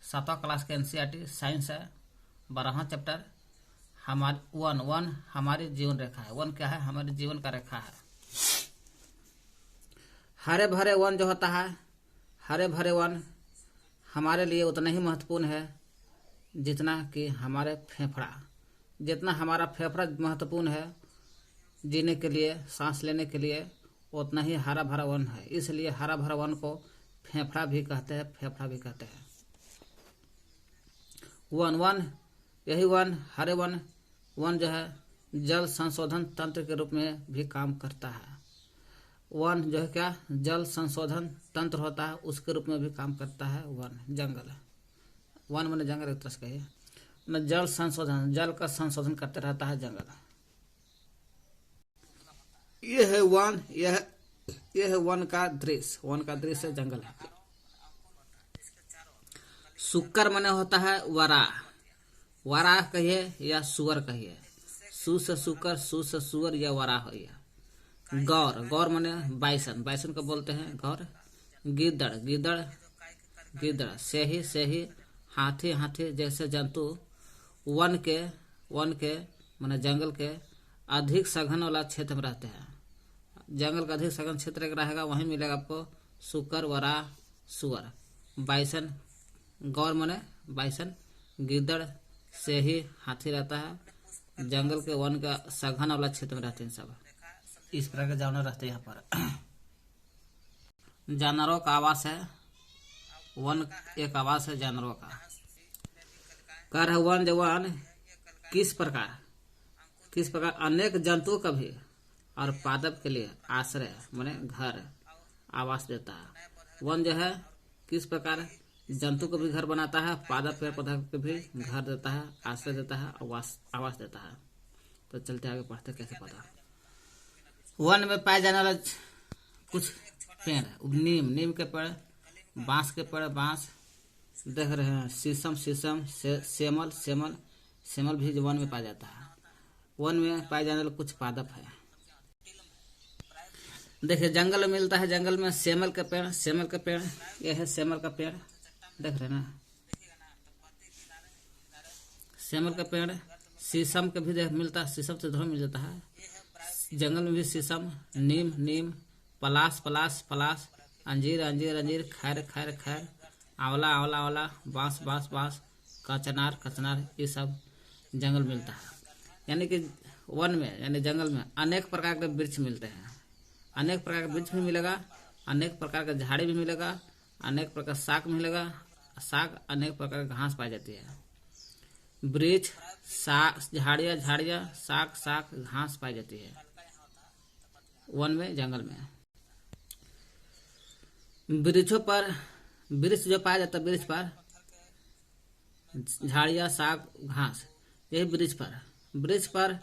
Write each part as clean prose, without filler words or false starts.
7वां class के NCERT science है, 12वां chapter हमारी वन हमारी जीवन रेखा है। वन क्या है? हमारे जीवन का रेखा है। हरे भरे वन जो होता है, हरे भरे वन हमारे लिए उतना ही महत्वपूर्ण है जितना कि हमारे फेफड़ा। जितना हमारा फेफड़ा महत्वपूर्ण है जीने के लिए, सांस लेने के लिए, उतना ही हरा भरा वन है। इसलिए हरा भरा वन को फेफड़ा भी कहते हैं, फेफड़ा भी कहते हैं। वन यही वन, हरे वन जो है जल संशोधन तंत्र के रूप में भी काम करता है। वन जो है क्या, जल संशोधन तंत्र होता है, उसके रूप में भी काम करता है वन। जंगल, वन मैंने जंगल एक तरह से कहिए न, जल संशोधन, जल का संशोधन करते रहता है जंगल। यह है वन, यह है वन का दृश्य। वन का दृश्य जंगल है। सुकर माने होता है वराह, वराह कहिए या सुअर कहिए। सु से सुकर, सु से सुअर या वराह हो। गौर, गौर माने बाइसन, बाइसन को बोलते हैं गौर। गिद्दड़, गिद्दड़। सेही, हाथी जैसे जंतु वन के माने जंगल के अधिक सघन वाला क्षेत्र में रहते हैं। जंगल का अधिक सघन क्षेत्र रहेगा, वहीं मिलेगा आपको सुकर, वराह, सुअर। बाइसन, गौर माने बाइसन, गिद्दड़, सेही, हाथी रहता है। जंगल के वन का सघन वाला क्षेत्र में रहते हैं सब। इस प्रकार के जानवर रहते हैं यहाँ पर। जानवरों का आवास है वन, एक आवास है जानवरों का। कर है वन जवान किस प्रकार अनेक जंतुओं का भी और पादप के लिए आश्रय माने घर, आवास देता है। वन जो है किस प्रकार जंतु को भी घर बनाता है, पादप पेड़ पौधा को भी घर देता है, आश्रय देता है, आवास देता है। तो चलते आगे पढ़ते कैसे पता। वन में पाए जाने वाला कुछ पेड़, नीम के पेड़, बांस के पेड़, बांस देख रहे हैं, शीशम, सेमल भी वन में पाया जाता है। वन में पाए जाने वाले कुछ पादप है। देखिए जंगल में मिलता है, जंगल में सेमल के पेड़, यह है सेमल का पेड़, देख रहे हैं ना, सेमल का पेड़। शीशम के भी मिलता है, शीशम से मिल जाता है। जंगल में भी शीशम, नीम, पलास, अंजीर, खैर, आंवला, बांस, कचनार, ये सब जंगल मिलता है। यानी कि वन में यानी जंगल में अनेक प्रकार के वृक्ष मिलते हैं। अनेक प्रकार का वृक्ष भी मिलेगा, अनेक प्रकार का झाड़ी भी मिलेगा, अनेक प्रकार साग मिलेगा, अनेक प्रकार की घास पाई जाती है। वृक्ष, झाड़ियाँ, साग, घास पाई जाती है वन में, जंगल में। वृक्षों पर, वृक्ष जो पाया जाता है, वृक्ष पर झाड़ियाँ, साग, घास, यही वृक्ष पर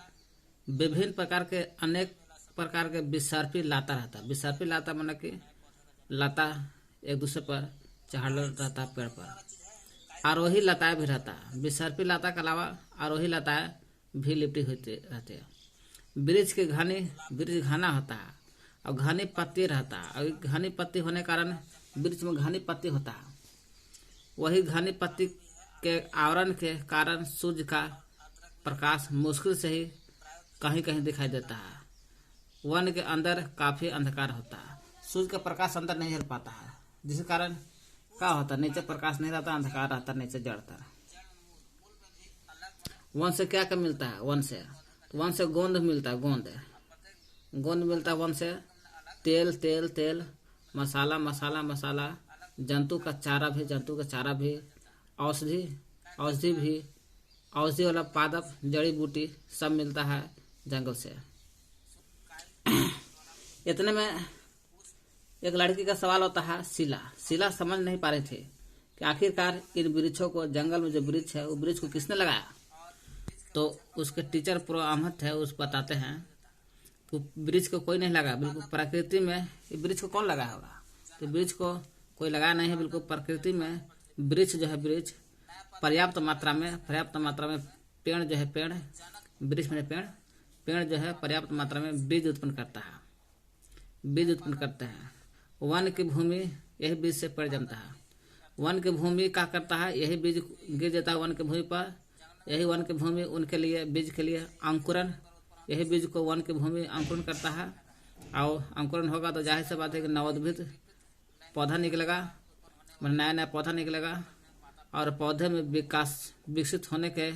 विभिन्न प्रकार के, अनेक प्रकार के विसर्पी लाता रहता है। विसर्पी लाता माने कि लता एक दूसरे पर चढ़ रहता है पेड़ पर। आरोही लताएं भी रहता है। विसर्पी लता के अलावा आरोही लताएं भी लिपटी होती रहती है। वृक्ष घना होता है और घनी पत्ती रहता है। और घनी पत्ती होने के कारण वृक्ष में घनी पत्ती होता है। वही घनी पत्ती के आवरण के कारण सूर्य का प्रकाश मुश्किल से ही कहीं कहीं दिखाई देता है। वन के अंदर काफी अंधकार होता है, सूर्य का प्रकाश अंदर नहीं झल पाता है, जिस कारण क्या होता है, नीचे प्रकाश नहीं रहता, अंधकार रहता, नीचे जड़ता। वन से क्या क्या मिलता है? वन से गोंद मिलता है, गोंद मिलता है वन से। तेल, मसाला, जंतु का चारा भी, औषधि वाला पादप, जड़ी बूटी सब मिलता है जंगल से। इतने में एक लड़की का सवाल होता है, शीला समझ नहीं पा रहे थे कि आखिरकार इन वृक्षों को, जंगल में जो वृक्ष है वो वृक्ष को किसने लगाया। तो उसके टीचर प्रो अहमद है, उस बताते हैं कि वृक्ष को कोई नहीं लगाया, बिल्कुल प्रकृति में वृक्ष को कौन लगाया होगा। तो वृक्ष को कोई लगाया नहीं है, बिल्कुल प्रकृति में वृक्ष जो है, वृक्ष पर्याप्त मात्रा में पेड़ जो है, वृक्ष में पेड़ जो है पर्याप्त मात्रा में बीज उत्पन्न करते हैं। वन की भूमि यही बीज से पेड़ जमता है। वन की भूमि क्या करता है, यही बीज गिर जाता है वन की भूमि पर, यही वन की भूमि उनके लिए बीज के लिए अंकुरण, यही बीज को वन की भूमि अंकुरण करता है। और अंकुरण होगा तो जाहिर सी बात है कि नवोद्भिद पौधा निकलेगा, नया नया पौधा निकलेगा और पौधे में विकसित होने के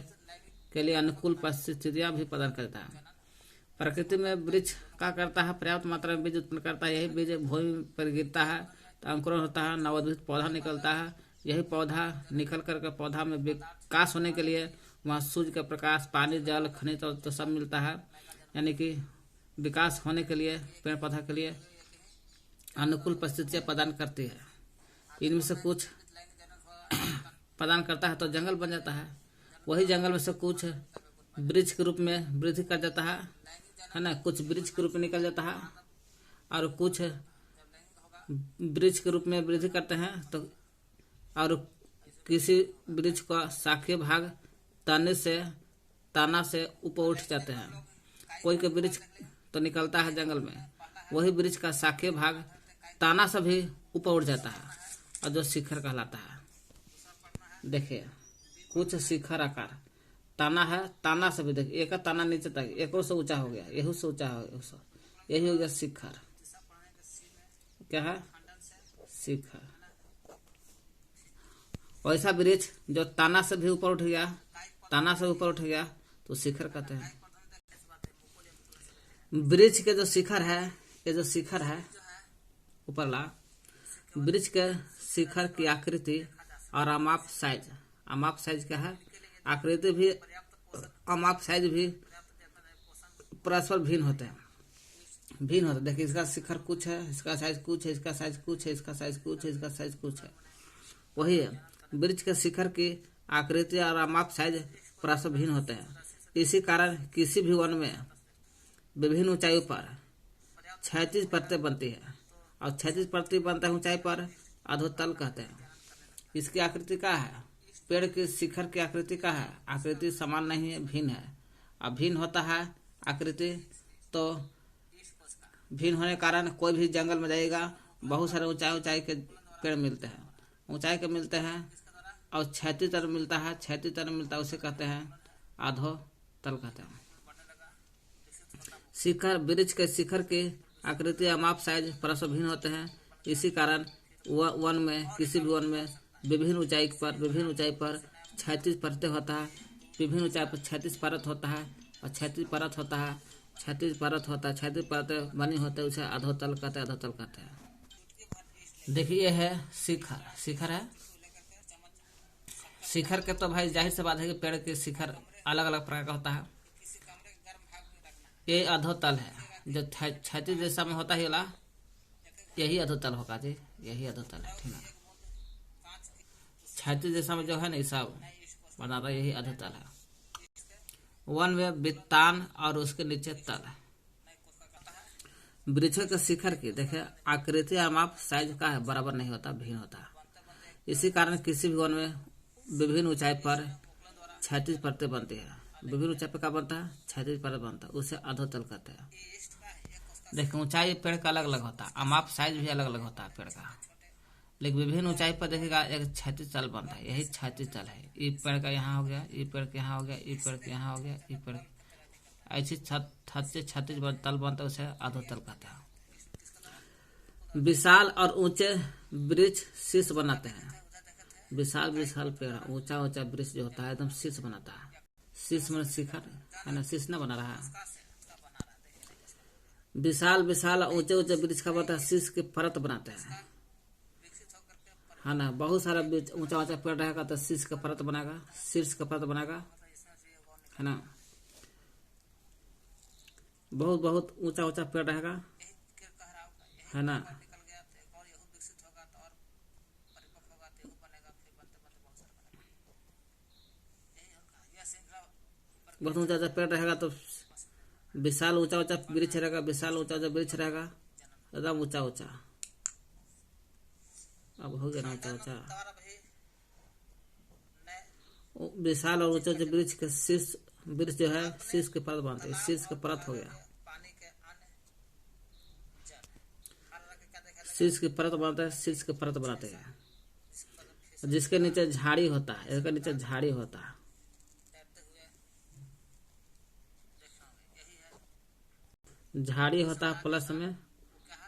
लिए अनुकूल परिस्थितियां भी प्रदान करता है। प्रकृति में वृक्ष क्या करता है, पर्याप्त मात्रा में बीज उत्पन्न करता है, यही बीज भूमि पर गिरता है तो अंकुरण होता है, नवोद्भिद पौधा निकलता है, यही पौधा निकल करके पौधा में विकास होने के लिए वहाँ सूर्य का प्रकाश, पानी, जल, खनिज तो सब मिलता है, यानी कि विकास होने के लिए पेड़ पौधा के लिए अनुकूल परिस्थितियाँ प्रदान करती है। इनमें से कुछ प्रदान करता है तो जंगल बन जाता है, वही जंगल में से कुछ वृक्ष के रूप में वृद्धि कर जाता है ना, कुछ वृक्ष के रूप में निकल जाता है और कुछ वृक्ष के रूप में वृद्धि करते हैं तो, और किसी वृक्ष का शाखीय भाग तना से ऊपर उठ जाते हैं। कोई के वृक्ष तो निकलता है जंगल में, वही वृक्ष का शाखीय भाग तना से भी ऊपर उठ जाता है और जो शिखर कहलाता है। देखिए कुछ शिखर आकार ताना है, ताना से भी देखिए एक ताना नीचे तक एक से ऊंचा हो गया, यही से ऊंचा हो गया, यही हो गया शिखर। क्या है, शिखर। वैसा वृक्ष जो ताना से भी ऊपर उठ गया, ताना से ऊपर उठ गया तो शिखर कहते हैं। वृक्ष के जो शिखर है, ये जो शिखर है ऊपरला, वृक्ष के शिखर की आकृति और अमाप साइज क्या है, आकृति भी अमाप साइज भी परस्पर भिन्न होते हैं। देखिए इसका शिखर कुछ है, इसका साइज कुछ है, इसका साइज कुछ है, इसका साइज कुछ है, इसका साइज कुछ है। वही है, वृक्ष के शिखर की आकृति और अमाप साइज परस्पर भिन्न होते हैं। इसी कारण किसी भी वन में विभिन्न ऊंचाइयों पर क्षैतिज परतें बनती है और क्षैतिज परतें बनता है ऊंचाई पर अधोतल कहते हैं। इसकी आकृति क्या है, पेड़ के शिखर की आकृति क्या है, आकृति समान नहीं है, भिन्न है। अब भिन्न होता है आकृति तो भिन्न होने के कारण कोई भी जंगल में जाएगा बहुत सारे ऊंचाई के पेड़ मिलते हैं, ऊंचाई के मिलते हैं और क्षैतिज तल मिलता है, उसे कहते हैं अधोतल कहते हैं। शिखर, वृक्ष के शिखर की आकृति अमाप साइज परस्पर भिन्न होते हैं। इसी कारण वन में, किसी भी वन में विभिन्न ऊंचाई पर क्षैतिज परतें होता है, विभिन्न ऊंचाई पर क्षैतिज परत होता है और क्षैतिज परत बनी होते हैं, उसे अधोतल कहते हैं। देखिए यह है शिखर है। शिखर के तो भाई जाहिर सी बात है कि पेड़ के शिखर अलग अलग प्रकार का होता है। ये अधोतल है, जो क्षैतिज दिशा में होता है यही अधोतल होगा जी, यही अधोतल है, ठीक है। क्षैतिज दिशा में जो है ना सब बनाता यही अधोतल है। वन में वित्तान और उसके नीचे तल है। वृक्षों के शिखर की देखिए आकृति अमाप साइज का है, बराबर नहीं होता, भिन्न होता है। इसी कारण किसी भी वन में विभिन्न ऊंचाई पर क्षैतिज परतें बनती है। विभिन्न ऊंचाई पर क्या बनता है, क्षैतिज परत बनता है, उसे अधोतल कहते हैं। देखिए ऊंचाई पेड़ का अलग अलग होता है, अमाप साइज भी अलग अलग होता है पेड़ का, लेकिन विभिन्न ऊंचाई पर देखिएगा एक क्षैतिज तल बनता है, यही क्षैतिज तल है। ये पेड़ का यहाँ हो गया, ये पेड़ के यहाँ हो गया, ये पेड़ के यहाँ हो गया, ये पेड़ ऐसी क्षैतिज तल बनता है, उसे अधोतल कहते हैं। विशाल और ऊंचे वृक्ष शीर्ष बनाते हैं। विशाल पेड़, ऊंचा वृक्ष जो होता है एकदम शीर्ष बनाता है। शीर्ष में शिखर है ना, शीर्ष न बना रहा है। विशाल ऊंचे वृक्ष का बनता है, शीर्ष की परत बनाते हैं, है ना। बहुत सारा ऊंचा पेड़ रहेगा तो शीर्ष का परत बनाएगा, है ना। बहुत ऊंचा पेड़ रहेगा, है ना। बहुत ऊंचा पेड़ रहेगा तो विशाल ऊंचा वृक्ष रहेगा, एकदम ऊंचा। अब हो गया ना ऊंचा। विशाल और ऊंचा वृक्ष के वृक्ष जो है शीर्ष के परत बनते हैं, शीर्ष का परत हो गया, शीर्ष की परत बनाते हैं, जिसके नीचे झाड़ी होता है, इसके नीचे झाड़ी होता है। झाड़ी होता है प्लस में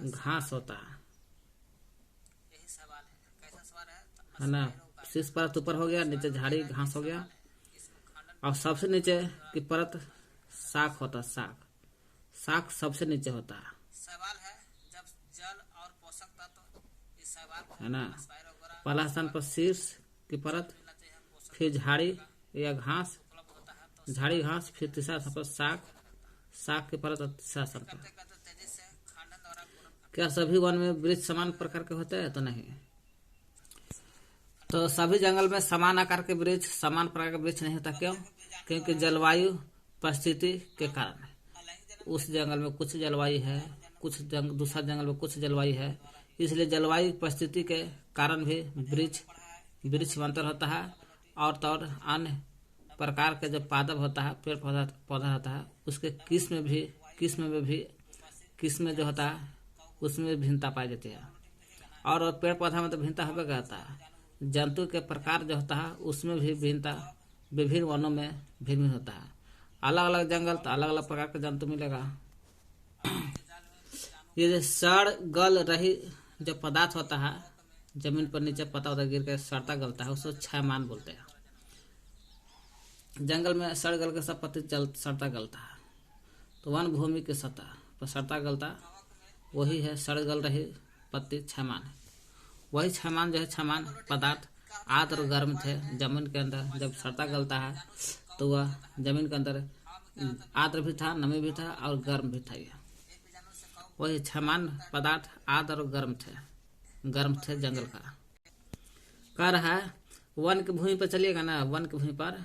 घास होता है ना। शीर्ष परत ऊपर हो गया, नीचे झाड़ी घास हो गया, और सबसे नीचे की परत शाख होता है। शाख, शाख सबसे नीचे होता है ना। पहला स्थान पर शीर्ष की परत, फिर झाड़ी या घास, झाड़ी घास, फिर तीसरा स्थान पर शाख, शाख की परत, और तीसरा स्थान पर। क्या सभी वन में वृक्ष समान प्रकार के होते हैं? तो नहीं। तो सभी जंगल में समान आकार के वृक्ष, समान प्रकार के वृक्ष नहीं होता। क्यों? क्योंकि जलवायु परिस्थिति के कारण उस जंगल में कुछ जलवायु है, दूसरा जंगल में कुछ जलवायु है, इसलिए जलवायु परिस्थिति के कारण भी वृक्ष में अंतर होता है। और तो और अन्य प्रकार के जो पादप होता है, पेड़ पौधा होता है, उसके किस्म जो होता है उसमें भिन्नता पाई जाती है। और पेड़ पौधा में तो भिन्नता होगा करता है। जंतु के प्रकार जो होता है उसमें भी भिन्नता, विभिन्न वनों में भिन्न होता है। अलग अलग जंगल तो अलग अलग प्रकार के जंतु मिलेगा। ये जो सड़ गल रही जो पदार्थ होता है, जमीन पर नीचे पता होता है गिर के सड़ता गलता है, उसको क्षयमान बोलते हैं। जंगल में सड़ गल के सब पत्ती सड़ता गलता है, तो वन भूमि की सतह पर सड़ता गलता वही है सड़ गल रही पत्ती, क्षयमान है। वही क्षयमान जो है, क्षयमान पदार्थ आर्द्र और गर्म थे जमीन के अंदर। जब सड़ता गलता है तो वह जमीन के अंदर आर्द्र भी था, नमी भी था और गर्म भी था। यह वही क्षयमान पदार्थ आर्द्र और गर्म थे जंगल का। कह रहा है वन की भूमि पर चलिएगा ना, वन की भूमि पर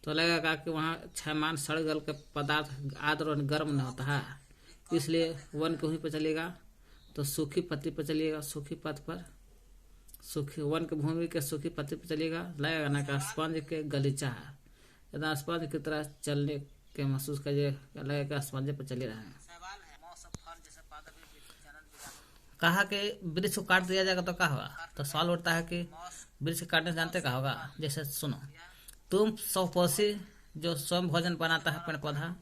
तो लगेगा कि वहाँ क्षयमान सड़ गल के पदार्थ आर्द्र और गर्म नहीं होता है। इसलिए वन की भूमि पर चलिएगा तो सूखी पत्ती पर चलिएगा, सूखी पत्त पर, सूखी वन की भूमि के सूखी पत्ती पर चलिएगा, लगेगा ना कि स्पंज के गलीचा है, एकदम स्पंज की तरह चलने के महसूस करिए, लगेगा स्पंज पर चले रहे हैं। कहा कि वृक्ष को काट दिया जाएगा तो क्या होगा? तो सवाल उठता है कि वृक्ष काटने से जानते क्या होगा? जैसे सुनो, तुम स्वपोषी जो स्वयं भोजन बनाता है पेड़ पौधा,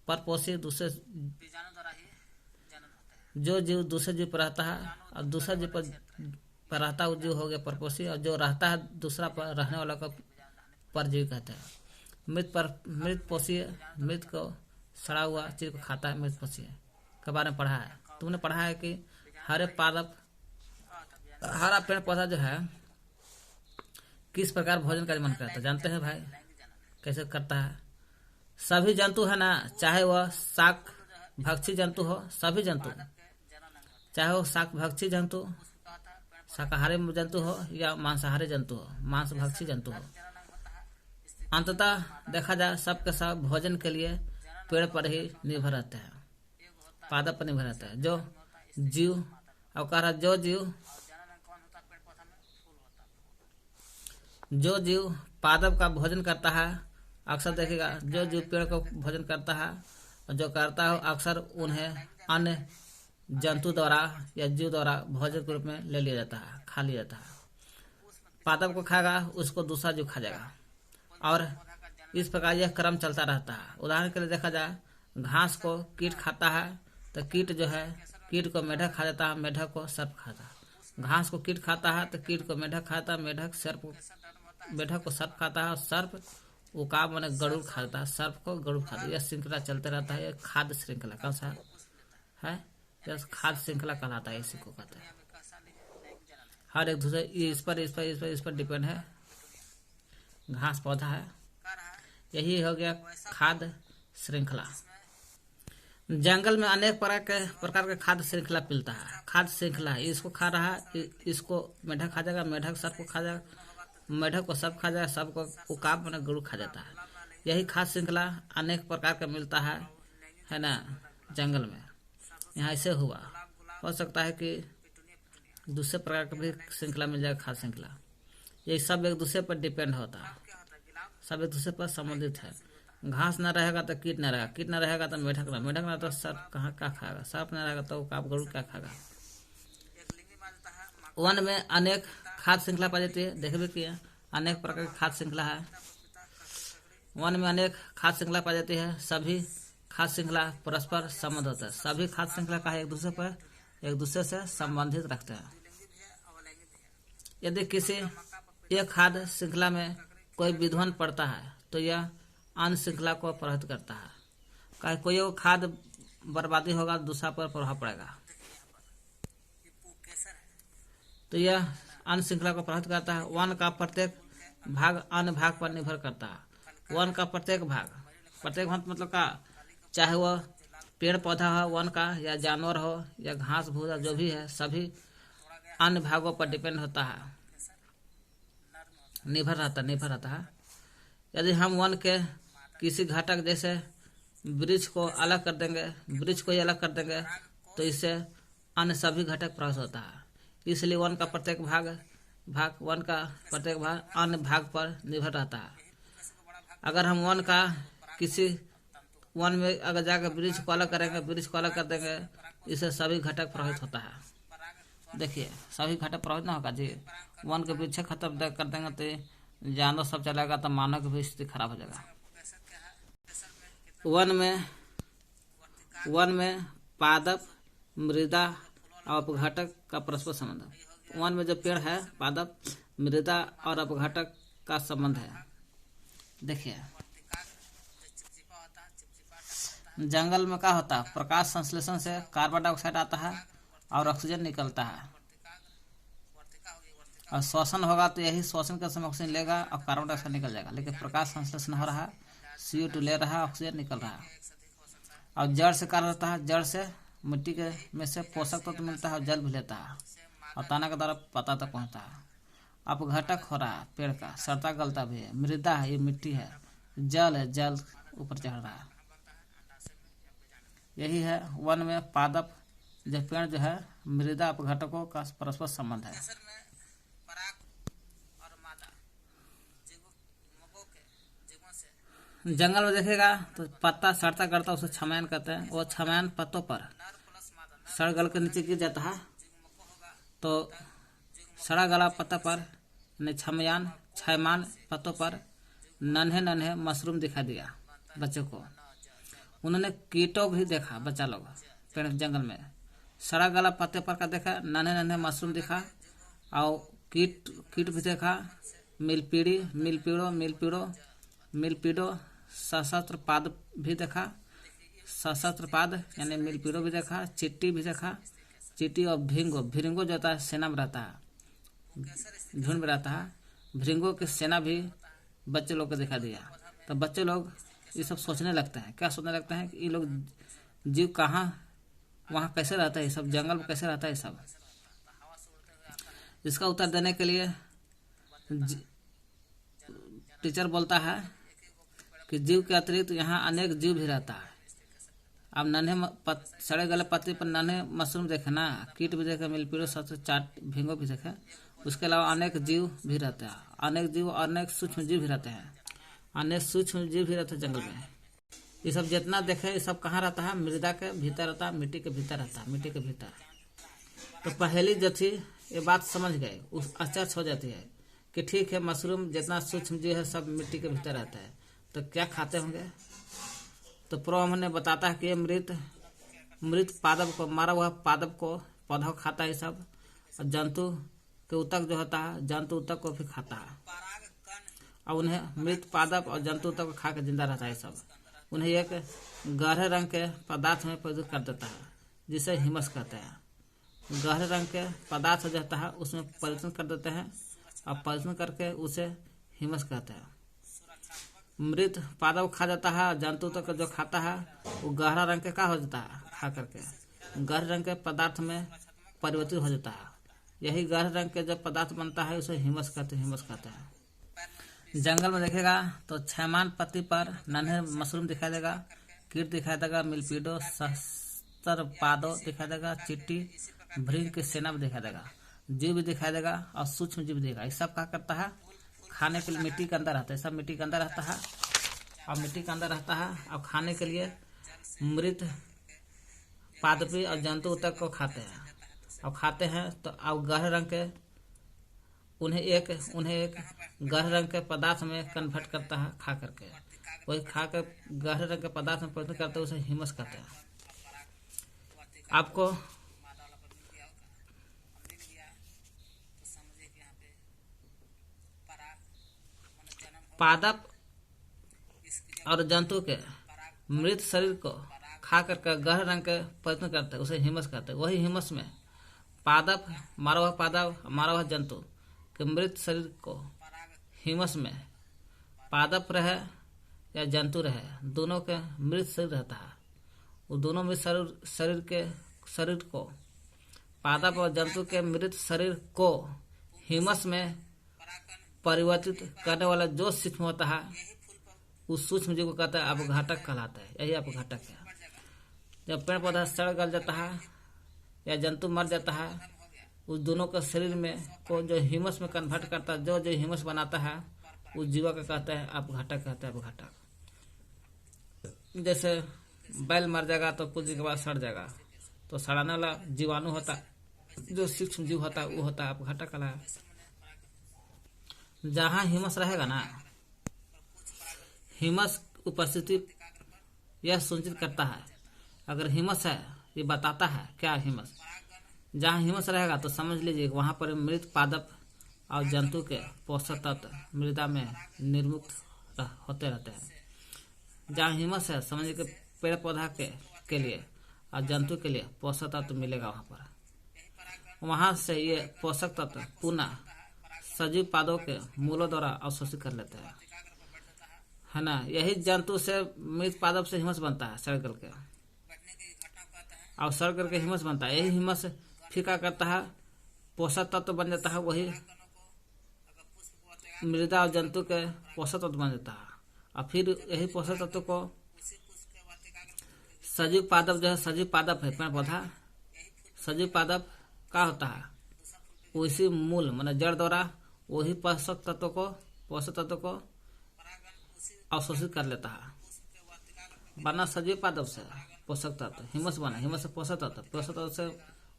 परपोषी दूसरे जो जीव दूसरे जीव पर रहता है, और दूसरा जीव पर रहता है जीव हो गया परपोषी, और जो रहता है दूसरा पर रहने वाला को परजीवी कहते हैं। मृत पोषी, मृत को सड़ा हुआ चीज को खाता है, मृत पोषी के बारे में पढ़ा है। तुमने पढ़ा है कि हरे पादप, हरा पेड़ पौधा जो है किस प्रकार भोजन का निर्माण करता है? जानते हैं भाई कैसे करता है? सभी जंतु है ना, चाहे वह शाक भक्षी जंतु हो, सभी जंतु, चाहे वो शाक भक्षी जंतु, शाकाहारी जंतु हो या मांसाहारी जंतु हो, मांस भक्षी जंतु हो, अंततः देखा जाए सबके सब भोजन के लिए पेड़ पर ही निर्भर रहते हैं, पादप पर निर्भर रहता है। जो जीव, और कह रहा जो जीव पादप का भोजन करता है, अक्सर देखेगा जो जीव पेड़ को भोजन करता है और जो करता है अक्सर उन्हें अन्य जंतु द्वारा या जीव द्वारा भोजन के रूप में ले लिया जाता है, खा लिया जाता है। पादप को खाएगा उसको दूसरा जीव खा जाएगा, और इस प्रकार यह क्रम चलता रहता है। उदाहरण के लिए देखा जाए, घास को कीट खाता है तो कीट जो है, कीट को मेढक खा जाता है, मेढक को सर्प खाता है। घास को कीट खाता है तो कीट को मेढक खाता है, मेढक को सर्प खाता है, और सर्प उकाब माने गरुड़ खाता है, सर्प को गरुड़ खाता है। यह श्रृंखला चलते रहता है। यह खाद्य श्रृंखला कौन सा है? यह खाद्य श्रृंखला कहलाता है, इसी को कहते हैं। हर एक दूसरे इस पर डिपेंड है। घास पौधा है, यही हो गया खाद्य श्रृंखला। जंगल में अनेक प्रकार के खाद्य श्रृंखला मिलता है। खाद्य श्रृंखला इसको खा रहा है, इसको मेढक खा जाएगा, मेढक सर्प को खा जाएगा, मेढक को सर्प खा जाएगा, सर्प को उकाब माने गरुड़ खा जाता है। यही खाद्य श्रृंखला अनेक प्रकार का मिलता है ना जंगल में। यहाँ ऐसे हुआ, हो सकता है कि दूसरे प्रकार का भी श्रृंखला मिल जाएगा, खाद्य श्रृंखला। ये सब एक दूसरे पर डिपेंड होता है, सब एक दूसरे पर संबंधित है। घास न रहेगा तो कीट न रहेगा, कीट न रहेगा तो मेढक न तो सर्प कहाँ क्या खाएगा, सर्प न रहेगा तो उकाब गरुड़ क्या खाएगा। वन में अनेक खाद्य श्रृंखला पाई जाती है, देखे भी किया अनेक प्रकार की खाद्य श्रृंखला है। वन में अनेक खाद्य श्रृंखला पाई जाती है। सभी खाद्य श्रृंखला परस्पर संबंध होता है। सभी खाद्य श्रृंखला का एक दूसरे से संबंधित रखते हैं। यदि किसी एक खाद्य श्रृंखला में कोई विध्वंस पड़ता है तो यह अन्य श्रृंखला को प्रभावित करता है। कोई खाद्य बर्बादी होगा, दूसरा पर प्रभाव पड़ेगा, तो यह अन्य श्रृंखला को प्रभावित करता है। वन का प्रत्येक भाग अन्य भाग पर निर्भर करता है। वन का प्रत्येक भाग मतलब का, चाहे वह पेड़ पौधा हो वन का, या जानवर हो, या घास भूसा जो भी है, सभी अन्य भागों पर डिपेंड होता है, निर्भर रहता है। यदि हम वन के किसी घटक जैसे वृक्ष को ही अलग कर देंगे तो इससे अन्य सभी घटक प्रभावित होता है। इसलिए वन का प्रत्येक भाग अन्य भाग पर निर्भर रहता है। अगर हम वन में अगर जाकर वृक्ष को अलग कर देंगे, इससे सभी घटक प्रभावित होता है। देखिए, सभी घटक प्रभावित ना होगा जी। वन के वृक्ष खत्म कर देंगे तो जानवर सब चलेगा, तो मानव की भी स्थिति खराब हो जाएगा। वन में पादप, मृदा और अपघटक का परस्पर संबंध है। वन में जो पेड़ है, पादप, मृदा और अपघटक का संबंध है। देखिए, जंगल में क्या होता है, प्रकाश संश्लेषण से कार्बन डाइऑक्साइड आता है और ऑक्सीजन निकलता है, और श्वसन होगा तो यही श्वसन के समय ऑक्सीजन लेगा और कार्बन डाइऑक्साइड निकल जाएगा। लेकिन प्रकाश संश्लेषण हो रहा है, CO2 ले रहा है, ऑक्सीजन निकल रहा है। और जड़ से क्या रहता है, जड़ से मिट्टी के में से पोषक तत्व मिलता है और जल भी लेता है और तना के द्वारा पत्ता तक पहुँचता है। अपघटक हो रहा है, पेड़ का सड़ता गलता भी है। मृदा है, ये मिट्टी है। जल है, जल ऊपर चढ़ रहा है। यही है वन में पादप, जो पेड़ जो है, मृदा, अपघटकों का परस्पर संबंध है। जंगल में देखेगा तो पत्ता सड़ता गलता उसे छमायन कहते हैं। वो छमायन पत्तों पर सड़ गल के नीचे गिर जाता है, तो सड़ा गला पत्ता पर छयमान पत्तों पर नन्हे मशरूम दिखा दिया बच्चों को। उन्होंने कीटों भी देखा, बच्चा लोग पेड़ जंगल में सड़ा गला पत्ते पर का देखा, नन्हे मशरूम दिखा, और कीट भी देखा। मिलपीड़ो सहस्त्रपाद भी देखा। सहस्त्रपाद यानी मिलपीड़ो भी देखा। चींटी भी देखा। चींटी और भृंगो जो होता है, सेना में रहता है, झुंड में रहता है। भृंगों की सेना भी बच्चे लोग को दिखा दिया। तो बच्चे लोग ये सब सोचने लगते हैं। क्या सोचने लगते हैं कि ये लोग जीव कहाँ, वहाँ कैसे रहता है, ये सब जंगल में कैसे रहता है, ये सब। इसका उत्तर देने के लिए टीचर बोलता है कि जीव के अतिरिक्त यहाँ अनेक जीव भी रहता है। अब सड़े गले पत्ते पर नन्हे मशरूम देखे ना, कीट भी देखे, मिलपीड़ो, भृंगो भी देखे। उसके अलावा अनेक जीव भी रहते हैं। अनेक सूक्ष्म जीव भी रहते हैं। जंगल में। ये सब जितना देखे, ये सब कहाँ रहता है, मृदा के भीतर रहता है, मिट्टी के भीतर। तो पहली जो थी ये बात समझ गए, उस आश्चर्य हो जाती है कि ठीक है, मशरूम जितना सूक्ष्म जीव है सब मिट्टी के भीतर रहता है, तो क्या खाते होंगे। तो प्रोम ने बताता है कि ये मृत पादप को, मारा हुआ पादप को, पौधा खाता है सब। और जंतु के ऊतक जो होता है, जंतु ऊतक को भी खाता है। और उन्हें मृत पादप और जंतु ऊतक को खा के जिंदा रहता है सब। उन्हें एक गहरे रंग के पदार्थ में परिवर्तित कर देता है, जिसे हिमस कहते हैं। गहरे रंग के पदार्थ जो होता है उसमें परिवर्तन कर देते हैं, और परिवर्तन करके उसे हिमस कहते हैं। मृत पादप खा जाता है, जंतु तक जो खाता है वो गहरा रंग के क्या हो जाता है, खा करके गहरे रंग के पदार्थ में परिवर्तित हो जाता है। यही गहरे रंग के जो पदार्थ बनता है उसे हिमस कहते हैं। जंगल में देखेगा तो छयमान पत्ती पर नन्हे मशरूम दिखाई देगा, कीट दिखाई देगा, मिलपीडो, सहस्त्रपादो दिखाई देगा, चींटी, भृंग की सेना भी दिखाई देगा, जीव भी दिखाई देगा, और सूक्ष्म जीव भी दिखेगा। ये सब क्या करता है, खाने के लिए मिट्टी के अंदर रहता है। सब मिट्टी के अंदर रहता है, और खाने के लिए मृत पादपी और जंतु तक को खाते हैं। तो गहरे रंग के उन्हें एक गहरे रंग के पदार्थ में कन्वर्ट करता है खा करके। वही खा कर गहरे रंग के पदार्थ में परिवर्तित करते हैं, उसे ह्यूमस कहते हैं। आपको पादप और जंतु के मृत शरीर को खा करके गहरे रंग के परिवर्तन करते हैं, उसे ह्यूमस कहते हैं। वही ह्यूमस में पादप मारा हुआ जंतु के मृत शरीर को ह्यूमस में पादप रहे या जंतु रहे, दोनों के मृत शरीर रहता है। वो दोनों मृत शरीर को पादप और जंतु के मृत शरीर को ह्यूमस में परिवर्तित करने वाला जो सूक्ष्म होता है, उस सूक्ष्म जीव को कहता है अपघटक कहलाता है। यही अपघटक है। जब पेड़ पौधा सड़ गल जाता है या जंतु मर जाता है, उस दोनों के शरीर में को जो ह्यूमस में कन्वर्ट करता है, जो ह्यूमस बनाता है, उस जीवा का कहते हैं अपघटक कहते हैं। अपघटक जैसे बैल मर जाएगा तो कुछ दिन के बाद सड़ जाएगा, तो सड़ाने वाला जीवाणु होता, जो सूक्ष्म जीव होता है, वो होता है अपघटक कहलाता है। जहाँ ह्यूमस रहेगा ना, ह्यूमस उपस्थिति यह सुनिश्चित करता है। अगर ह्यूमस है, ये बताता है क्या ह्यूमस। जहाँ ह्यूमस रहेगा तो समझ लीजिए वहाँ पर मृत पादप और जंतु के पोषक तत्व मृदा में निर्मुक्त होते रहते हैं। जहाँ ह्यूमस है, समझिए कि पेड़ पौधा के लिए और जंतु के लिए पोषक तत्व मिलेगा वहाँ पर। वहाँ से ये पोषक तत्व पुनः सजीव पादों के मूलों द्वारा अवशोषित कर लेते हैं, है ना। यही जंतु से मृत पादप से ह्यूमस बनता है, सड़ करके, और सड़ करके ह्यूमस बनता है। यही ह्यूमस फीका करता है, पोषक तत्व बन जाता है, वही मृदा और जंतु के पोषक तत्व बन जाता है। और फिर यही पोषक तत्व को सजीव पादप, जो है सजीव पादप है पेड़ पौधा, सजीव पादप क्या होता है, उसी मूल माने जड़ द्वारा वही पोषक तत्व को अवशोषित कर लेता है। बना सजीव पादप से पोषक तत्व, ह्यूमस बना, ह्यूमस से पोषक तत्व से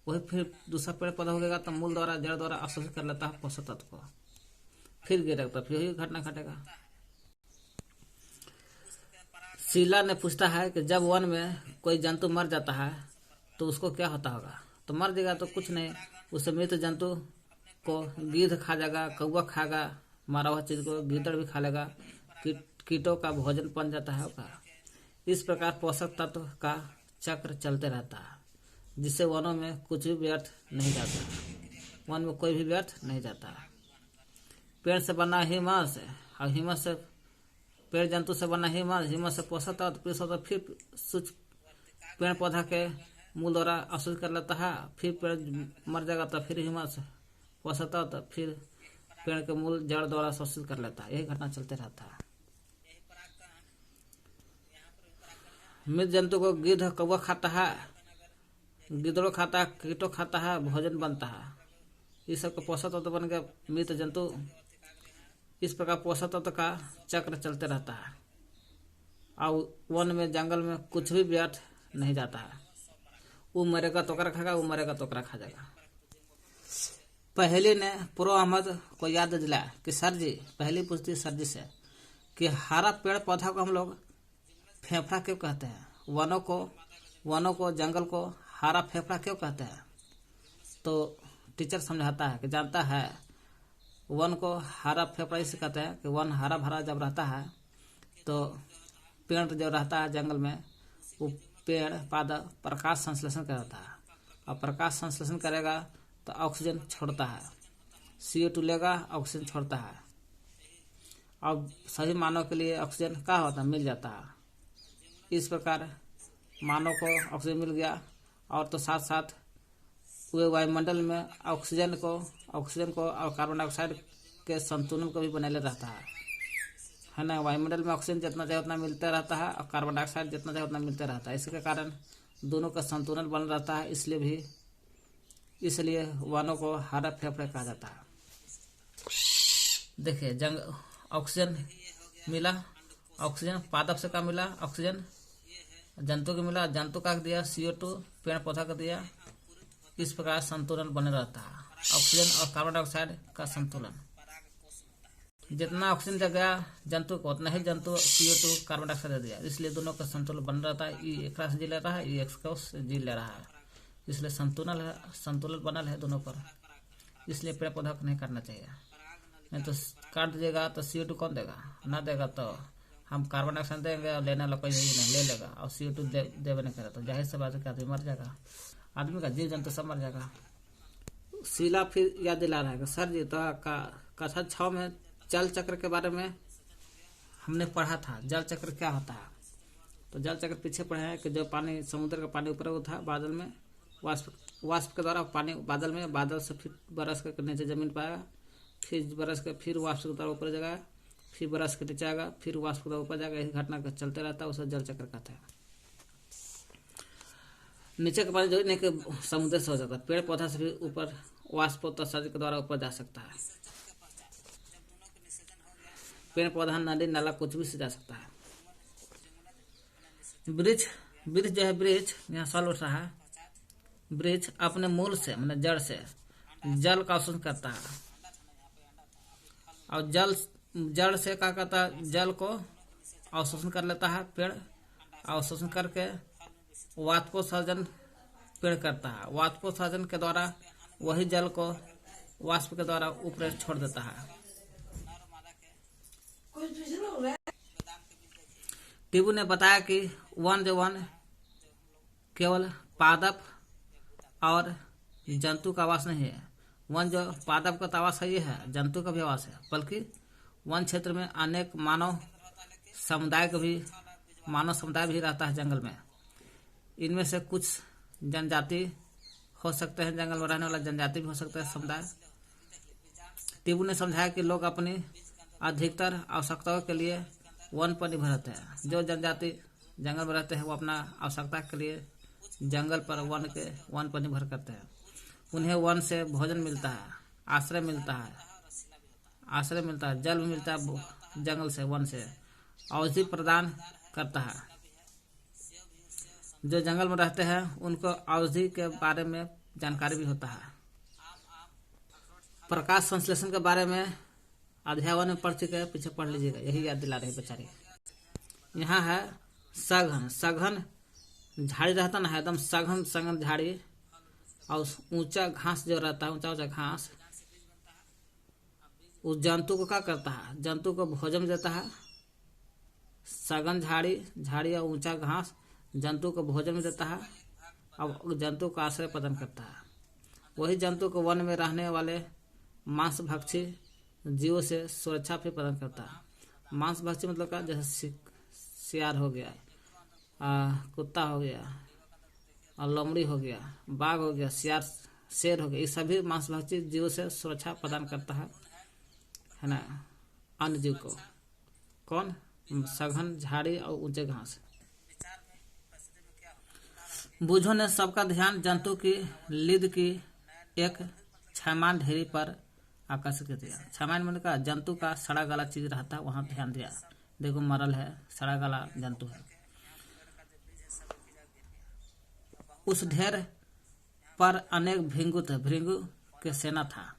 वही फिर दूसरा पेड़ पौधा होगा तो मूल द्वारा जड़ द्वारा अवशोषित कर लेता है पोषक तत्व को, फिर गिरेगा, फिर यही घटना घटेगा। शीला ने पूछता है कि जब वन में कोई जंतु मर जाता है तो उसको क्या होता होगा। तो मर जाएगा तो कुछ नहीं, उसे मृत जंतु को गिद्ध खा जाएगा, कौवा खाएगा, मारा हुआ चीज को गीदड़ भी खा लेगा, कीटों का भोजन बन जाता है होगा। इस प्रकार पोषक तत्व का चक्र चलते रहता है, जिससे वनों में कुछ भी व्यर्थ नहीं जाता, वन में कोई भी व्यर्थ नहीं जाता। पेड़ से बना ह्यूमस और ह्यूमस से पेड़ जंतु से बना ह्यूमस से पोषक तत्व फिर पेड़ पौधा के मूल द्वारा अवशोषित कर लेता है। फिर पेड़ मर जाएगा तो फिर ह्यूमस पोषक तत्व फिर पेड़ के मूल जड़ द्वारा अवशोषित कर लेता है। यही घटना चलते रहता है। मृत जंतु को गिद्ध कौवा खाता है, गिद्धड़ों खाता है, कीटों खाता है, भोजन बनता है। इस सब का पोषक तत्व बन गया मृत जंतु। इस प्रकार पोषक तत्व का चक्र चलते रहता है और वन में जंगल में कुछ भी व्यर्थ नहीं जाता है। वो मरेगा तो ओकरा खाएगा, वो मरेगा तो ओकरा खा जाएगा। पहली ने प्रो अहमद को याद दिलाया कि सर जी, पहली पूछती सर जी से कि हरा पेड़ पौधा को हम लोग फेफड़ा क्यों कहते हैं, वनों को जंगल को हरा फेफड़ा क्यों कहते हैं। तो टीचर समझाता है कि जानता है वन को हरा फेफड़ा इससे कहते हैं कि वन हरा भरा जब रहता है तो पेड़ जो रहता है जंगल में, वो पेड़ पौधा प्रकाश संश्लेषण करता है, और प्रकाश संश्लेषण करेगा तो ऑक्सीजन छोड़ता है, CO2 लेगा, ऑक्सीजन छोड़ता है, और सभी मानव के लिए ऑक्सीजन क्या होता है, मिल जाता है। इस प्रकार मानव को ऑक्सीजन मिल गया, और तो साथ साथ वे वायुमंडल में ऑक्सीजन को और कार्बन डाइऑक्साइड के संतुलन को भी बनाए रहता है ना। वायुमंडल में ऑक्सीजन जितना चाहिए उतना मिलता रहता है और कार्बन डाइऑक्साइड जितना चाहिए उतना मिलता रहता है। इसके कारण दोनों का संतुलन बन रहता है। इसलिए वनों को हरा फेफड़े कहा जाता है। देखिए ऑक्सीजन मिला, ऑक्सीजन पादप से का मिला, ऑक्सीजन जंतु को मिला, जंतु का दिया CO2, पेड़ पौधा का दिया। इस प्रकार संतुलन बने रहता है। ऑक्सीजन और कार्बन डाइऑक्साइड का संतुलन। जितना ऑक्सीजन दे गया जंतु को उतना ही जंतु CO2 कार्बन डाइऑक्साइड दे दिया, इसलिए दोनों का संतुलन बन रहता है। ई एक से जी ले रहा है, ई एक से जी ले रहा है, इसलिए संतुलन बनल है दोनों पर। इसलिए पेड़ पौधा को नहीं काटना चाहिए, नहीं तो काट दीजिएगा तो CO2 कौन देगा, ना देगा तो हम कार्बन डाइऑक्साइड देंगे और लेने वाला कोई नहीं ले लेगा, और CO2 देवे नहीं करे तो जाहिर सी बात है कि आदमी मर जाएगा, आदमी का जीव जंतु सब मर जाएगा। शीला फिर याद दिला रहा है सर जी, तो कक्षा 6 में जल चक्र के बारे में हमने पढ़ा था। जल चक्र क्या होता है, तो जल चक्र पीछे पढ़े हैं कि जो पानी समुद्र का पानी ऊपर उठा बादल में, वाष्प के द्वारा पानी बादल में, बादल से फिर बरस कर नीचे जमीन पाएगा, फिर बरस कर फिर वाष्प के द्वारा ऊपर जाएगा, फिर बरस के नीचे आएगा, फिर वाष्प के द्वारा ऊपर जाएगा। इस घटना का चलते रहता है, उसे जल चक्र कहते हैं। नीचे का पानी जो नहीं समुद्र से हो जाता है, पेड़ पौधा से भी ऊपर वाष्प के द्वारा ऊपर जा सकता है। पेड़ पौधा नदी नाला कुछ भी से जा सकता है। वृक्ष जो है, वृक्ष यहाँ सवाल उठ रहा है, वृक्ष अपने मूल से मतलब जड़ से जल का अवशोषण करता है, और जड़ से क्या करता है, जल को अवशोषण कर लेता है। पेड़ अवशोषण करके वाष्पोत्सर्जन पेड़ करता है, वाष्पोत्सर्जन के द्वारा वही जल को वाष्प के द्वारा ऊपर छोड़ देता है। टिब्बू ने बताया कि वन केवल पादप और जंतु का आवास नहीं है। वन जो पादप का आवास है ये है, जंतु का भी आवास है, बल्कि वन क्षेत्र में अनेक मानव समुदाय भी रहता है जंगल में। इनमें से कुछ जनजाति हो सकते हैं, जंगल में रहने वाला जनजाति भी हो सकता है समुदाय। टिब्बू ने समझाया कि लोग अपनी अधिकतर आवश्यकताओं के लिए वन पर निर्भर रहते हैं। जो जनजाति जंगल में रहते हैं वो अपना आवश्यकता के लिए जंगल पर वन पर निर्भर करते हैं। उन्हें वन से भोजन मिलता है, आश्रय मिलता है, जल भी मिलता है जंगल से, वन से औषधि प्रदान करता है। जो जंगल में रहते हैं उनको औषधि के बारे में जानकारी भी होता है। प्रकाश संश्लेषण के बारे में अध्याय 1 में पढ़ चुके हैं, पीछे पढ़ लीजिएगा, यही याद दिला रहे बेचारे। यहाँ है सघन झाड़ी रहता ना, एकदम सघन झाड़ी, और ऊंचा घास जो रहता है, ऊंचा घास उस जंतु को क्या करता है, जंतु को भोजन देता है। सघन झाड़ी और ऊंचा घास जंतु को भोजन देता है और जंतु को आश्रय प्रदान करता है। वही जंतु को वन में रहने वाले मांसभक्षी जीवों से सुरक्षा भी प्रदान करता है। मांसभक्षी मतलब क्या, जैसे सियार हो गया, कुत्ता हो गया, और लोमड़ी हो गया, बाघ हो गया, शेर हो गया, ये सभी मांसभक्षी जीवों से सुरक्षा प्रदान करता है ना, अन्य जीव को। कौन, सघन झाड़ी और ऊंचे घास। बूझों ने सबका ध्यान जंतु की लीद की एक छायमान ढेरी पर आकर्षित कर दिया। छायमान मैंने कहा जंतु का सड़ा गला चीज रहता है, वहां ध्यान दिया। देखो मरल है, सड़ा गला जंतु है। उस ढेर पर अनेक भृंगु के सेना था।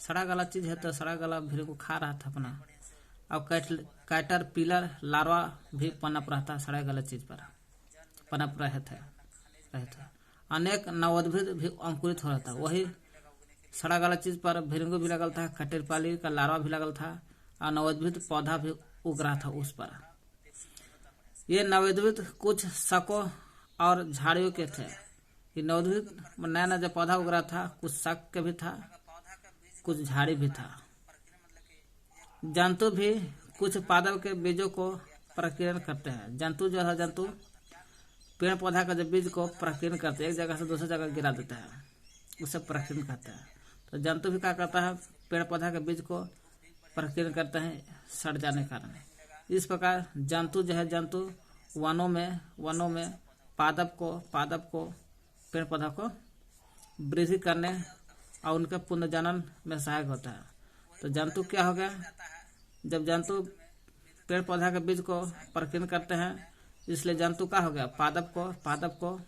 सड़ा गला चीज है तो सड़ा गला भृंगु खा रहा था अपना। और कैटरपिलर लार्वा भी पनप रहता, सड़ा गला चीज पर पनप रहे थे। अनेक नवोद्भिद भी अंकुरित हो रहा था। वही सड़ा गला चीज पर भृंगु भी लगल था, कैटरपिलर का लार्वा भी लगल था, और नवोद्भिद पौधा भी उग रहा था उस पर। ये नवोद्भिद कुछ शकों और झाड़ियों के थे। ये नवोद्भिद नया नया जो पौधा उग रहा था, कुछ शक के भी था, कुछ झाड़ी भी था। जंतु भी कुछ पादप के बीजों को प्रकीर्णन करते हैं। जंतु जो है, जंतु पेड़ पौधा का जो बीज को प्रकीर्णन करते हैं, एक जगह से दूसरी जगह गिरा देता है, उसे प्रकीर्णन कहते हैं। तो जंतु भी क्या करता है, पेड़ पौधा के बीज को प्रकीर्णन करते हैं सड़ जाने के कारण। इस प्रकार जंतु जो है, जंतु वनों में पादप को पेड़ पौधा को वृद्धि करने और उनके पुनर्जनन में सहायक होता है। तो जंतु क्या हो गया, जब जंतु पेड़ पौधा के बीज को प्रकीर्णन करते हैं, इसलिए जंतु का हो गया पादप को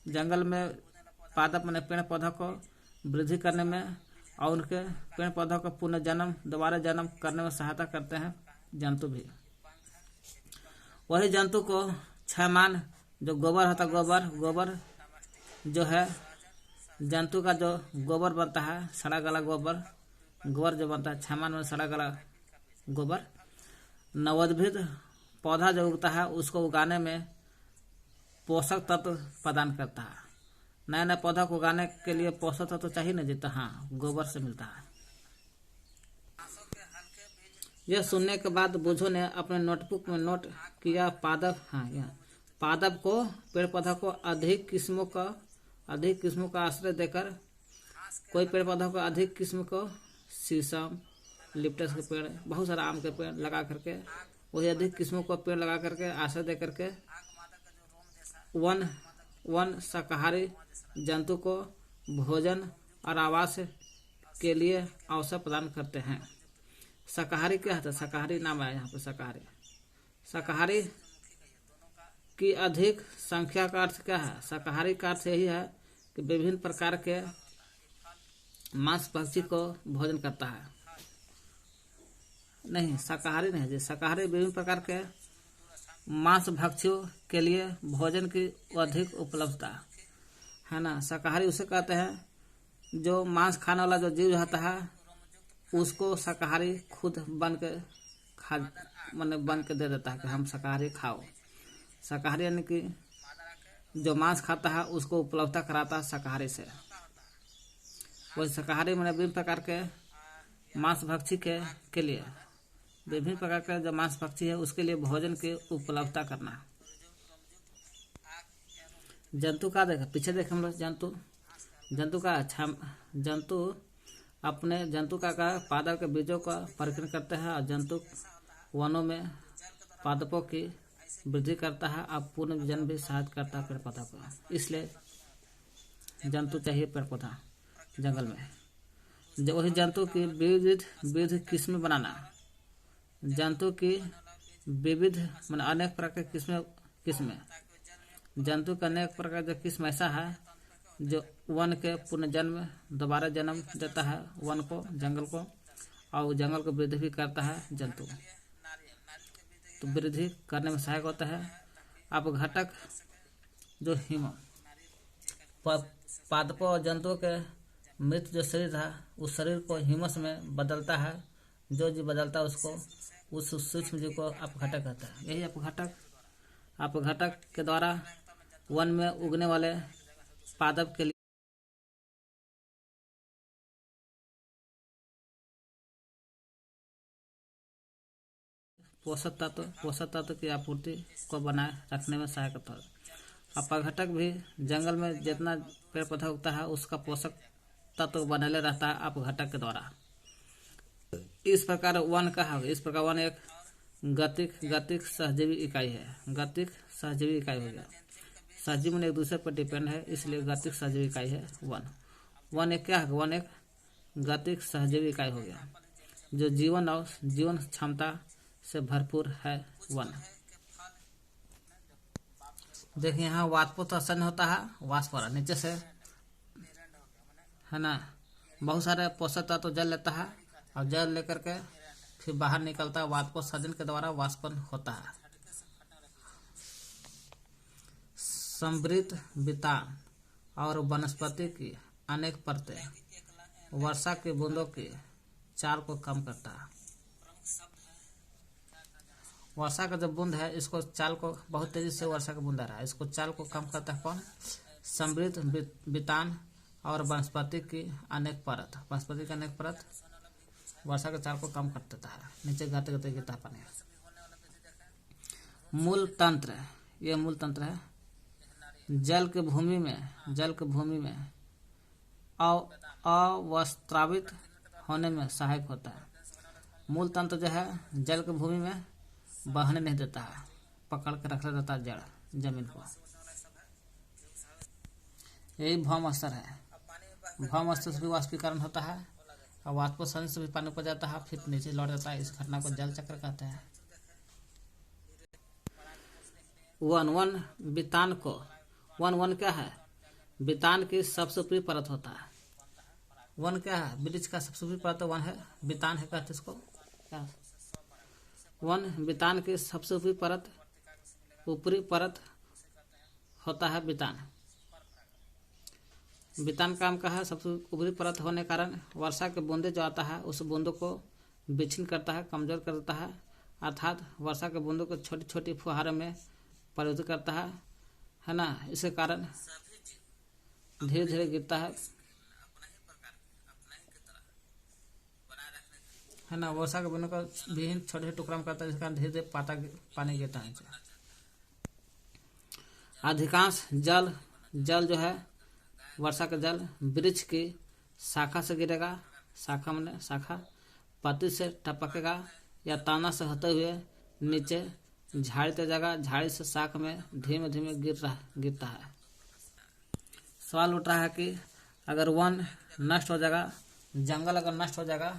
जंगल में, पादप मैंने पेड़ पौधा को वृद्धि करने में और उनके पेड़ पौधों का पुनर्जन्म दोबारा जन्म करने में सहायता करते हैं जंतु भी। वही जंतु को क्षयमान जो गोबर होता है, गोबर जो है जंतु का जो गोबर बनता है, सड़ा गला गोबर जो बनता है क्षयमान में सड़ा गला गोबर, नवोद्भिद पौधा जो उगता है उसको उगाने में पोषक तत्व प्रदान करता है। नया नया पौधा को उगाने के लिए पोषक तत्व चाहिए ना, जितना हाँ गोबर से मिलता है। यह सुनने के बाद बुझो ने अपने नोटबुक में नोट किया पादप को पेड़ पौधा को अधिक किस्मों का आश्रय देकर, कोई पेड़ पौधा को अधिक किस्म को शीशम, लिप्टस के पेड़, बहुत सारा आम के पेड़ लगा करके, वही अधिक किस्मों को पेड़ लगा करके आश्रय दे करके वन शाकाहारी जंतु को भोजन और आवास के लिए अवसर प्रदान करते हैं। शाकाहारी क्या है? शाकाहारी नाम आया यहाँ पे। शाकाहारी की अधिक संख्या का अर्थ क्या है? शाकाहारी का अर्थ यही है कि विभिन्न प्रकार के मांस पक्षी को भोजन करता है। नहीं, शाकाहारी नहीं है। शाकाहारी विभिन्न प्रकार के मांस भक्षियों के लिए भोजन की अधिक उपलब्धता है ना। शाकाहारी उसे कहते हैं जो मांस खाने वाला जो जीव रहता है उसको शाकाहारी खुद बन के दे देता है कि हम शाकाहारी खाओ। शाकाहारी यानी कि जो मांस खाता है उसको उपलब्धता कराता है शाकाहारी से। वही शाकाहारी मैंने विभिन्न प्रकार के मांस भक्षी के लिए, विभिन्न प्रकार का जो मांस पक्षी है उसके लिए भोजन की उपलब्धता करना। जंतु का देखा पीछे देखे हम लोग, जंतु अपने जंतु का पादप के बीजों का परिक्रमण करते हैं और जंतु वनों में पादपों की वृद्धि करता है और पूर्ण जन्म भी सहायता करता है पेड़ पौधा को। इसलिए जंतु चाहिए पेड़ पौधा जंगल में। जो वही जंतु की विविध किस्में बनाना, जंतु की विविध मतलब अनेक प्रकार की किस्में जंतु का अनेक प्रकार का किस्म ऐसा है जो वन के पुनर्जन्म दोबारा जन्म देता है वन को, जंगल को, और जंगल को वृद्धि भी करता है जंतु। तो वृद्धि करने में सहायक होता है। अपघटक जो हिम पादपों और जंतुओं के मृत जो शरीर था उस शरीर को हिमस में बदलता है। जो जीव बदलता है उसको उस सूक्ष्म जीव को अपघटक कहता है। यही अपघटक के द्वारा वन में उगने वाले पादप के लिए पोषक तत्व की आपूर्ति को बनाए रखने में सहायक होता है। अपघटक भी जंगल में जितना पेड़ पौधा उगता है उसका पोषक तत्व बने रहता है अपघटक के द्वारा। इस प्रकार वन एक गतिक सहजीवी इकाई है। गतिक सहजीवी इकाई हो गया। सहजीव में एक दूसरे पर डिपेंड है, इसलिए गतिक सहजीवी इकाई है वन एक क्या है? वन एक गतिक सहजीवी इकाई हो गया जो जीवन और जीवन क्षमता से भरपूर है वन। देखिए यहाँ वाष्पोत्सर्जन होता है, वाष्प नीचे से है ना, बहुत सारे पोषक तत्व तो जल लेता है और जल लेकर के फिर बाहर निकलता है। वाष्पोत्सर्जन के द्वारा वाष्पन होता है। समृद्ध वितान और वनस्पति की अनेक परतें वर्षा की बूंदों की चाल को कम करता है। वर्षा का जो बूंद है इसको चाल को बहुत तेजी से वर्षा का बूंद आ रहा है, इसको चाल को कम करता है कौन? समृद्ध वितान और वनस्पति की अनेक परत वर्षा के चाल को कम कर देता है। नीचे गाते गाते गिरता पानी। मूल तंत्र, यह मूल तंत्र है। जल के भूमि में अवस्त्रावित होने में सहायक होता है। मूल तंत्र जो है जल के भूमि में बहने नहीं देता है, पकड़ के रख देता है जड़ जमीन को। यही भौम स्तर है। भौम स्तर से भी वाष्पीकरण होता है और वाष्पोत्सर्जन से भी पानी ऊपर जाता है फिर नीचे लौट जाता है। इस घटना को जल चक्र कहते हैं। वन वितान को वन क्या है? वितान की सबसे ऊपरी परत होता है। वन क्या है? वृक्ष का सबसे ऊपरी परत वन है, बितान है कहते इसको क्या? वन बितान की सबसे ऊपरी परत होता है बितान। बितान काम का है सबसे ऊपरी परत होने के कारण वर्षा के बूंदे जो आता है उस बूंदों को विच्छिन्न करता है, कमजोर कर देता है, अर्थात वर्षा के बूंदों को छोटी छोटी फुहारों में परिवर्तित करता है ना। इसके कारण धीरे धीरे गिरता है ना। वर्षा के बूंदों का विभिन्न छोटे छोटे टुकड़ा में करता है, जिस कारण धीरे धीरे पानी गिरता है। अधिकांश जल जो है वर्षा का जल वृक्ष की शाखा से गिरेगा, शाखा मैंने शाखा, पत्ती से टपकेगा या ताना से होते हुए नीचे झाड़ी तक जाएगा, झाड़ी से शाख में धीमे धीमे गिरता है। सवाल उठ रहा है कि अगर वन नष्ट हो जाएगा, जंगल अगर नष्ट हो जाएगा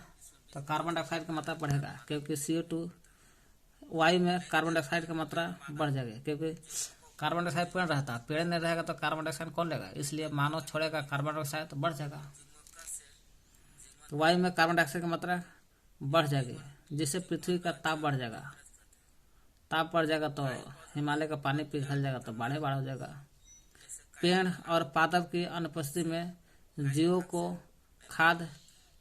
तो कार्बन डाइऑक्साइड की मात्रा बढ़ेगा, क्योंकि CO2 वायु में कार्बन डाइऑक्साइड की मात्रा बढ़ जाएगी, क्योंकि कार्बन डाइऑक्साइड पेड़ रहता है, पेड़ नहीं रहेगा तो कार्बन डाइऑक्साइड कौन लेगा, इसलिए मानव छोड़ेगा, कार्बन डाइऑक्साइड तो बढ़ जाएगा। तो वायु में कार्बन डाइऑक्साइड की मात्रा बढ़ जाएगी, जिससे पृथ्वी का ताप बढ़ जाएगा। ताप बढ़ जाएगा तो हिमालय का पानी पिघल जाएगा, तो बाढ़ हो जाएगा। पेड़ और पादप की अनुपस्थिति में जीवों को खाद